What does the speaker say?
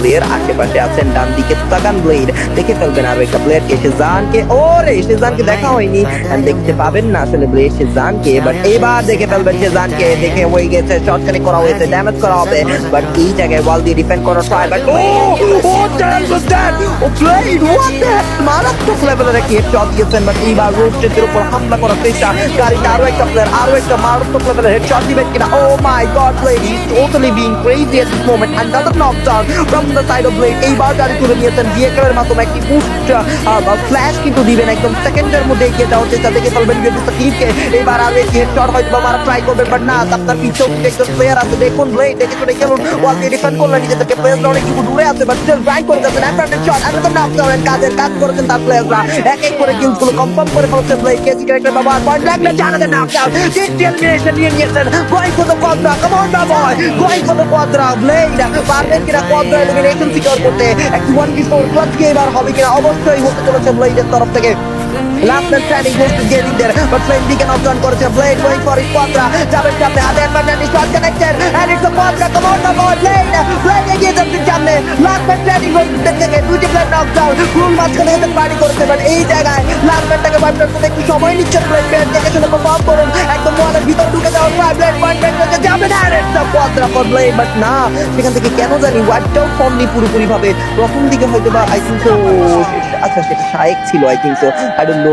Player আশেপাশে আছেন। ডান দিকে তাকান ব্লেড, দেখে ফেলবেন আরো একটা প্লেয়ারকে, সেজানকে। ওরে সেজানকে দেখা হয়নি, দেখতে পাবেন না আসলে ব্লেড সেজানকে, বাট এবার দেখে ফেলবেন সেজানকে। দেখে হয়ে গেছে, শর্ট কানেক্ট করা হয়েছে, ড্যামেজ করা হবে, বাট এই জায়গায় ওয়াল দিয়ে ডিফেন্ড করার ট্রাই, বাট ও ব্লেড হোয়াট দ্যাট, মারাত্মক লেভেলের একটা হেডশট দিয়েছেন, বাট এইবার রোস্টের উপর হামলা করার চেষ্টা। গাড়িতে আরো একটা প্লেয়ার, আরো একটা মারাত্মক লেভেলের হেডশট দিবেন কিনা? Oh my god, Blade is totally being crazy at this moment. Another knockdown from the side of Blade. এইবার গাড়ি তুলে নিয়েছেন, ভিএকের মাধ্যমে একটি বুস্ট ফ্ল্যাশ কিন্তু দিবেন, একদম সেকেন্ডের মধ্যে এগিয়ে যাওয়ার চেষ্টা। দেখে ফেলবেন ক্লিপকে, এবার আরো একটি হেডশট হয়তো বা মারা ট্রাই করবেন, বাট না, আপনার পিছনেও কিন্তু একজন প্লেয়ার আছে। দেখুন ব্লেড দেখে শুনে খেলুন, ওয়াল দিয়ে ডিফেন্ড করলেন নিজেদেরকে, প্লেয়াররা অনেক কিছু দূরে আছে, বাট স্টিল গ্রাইন্ড করে যাচ্ছেন। অ্যাডভান্টেজ শট, অ্যানাদার নকডাউন, কাজের কাজ করেছেন তার প্লেয়াররা, এক এক করে কিলগুলো কনফার্ম করে ফেলছে ব্লেড। কেসি ক্যারেক্টার ব্যবহার, পয়েন্ট লাগলে জানাতে নকডাউন, এলিমিনেশন নিয়ে নিয়েছেন। Going for the quadra, come on the boy, going for the quadra. Blade পারবেন কিনা কোয়াড্রা এলিমিনেশন সিকিউর করতে? একটি 1v4 ক্লাচ কি এবার হবে কিনা? অবশ্যই হতে চলেছে ব্লেডের তরফ থেকে। Last man standing goes to getting there, but Flame Deacon outdone করেছে। Blade going for his quadra, যাবেন সামনে, হাতে advantage, shot connected, and it's a quadra, come on the board, Blade এগিয়ে যাচ্ছে সামনে। Last man standing goes to থেকে দুইটি player knock down, ফুল মাঝখানে এসে পারি করেছে, বাট এই জায়গায় লাস্ট ম্যানটাকে ওয়াইপ করতে একটু সময় নিচ্ছে ব্লেড। প্লেয়ার দেখে শুনে পারফর্ম করুন, একদম ওয়ালের ভিতর ঢুকে যাওয়ার ট্রাই, ব্লেড পয়েন্ট ব্রেক করতে যাবেন, and it's a quadra for Blade, but না, সেখান থেকে কেন জানি ওয়াইপড আউট ফর্মলি পুরোপুরি ভাবে। প্রথম দিকে হয়তো বা আই থিঙ্ক সো, আচ্ছা সেটা শায়েক ছিল, I think so, I don't know.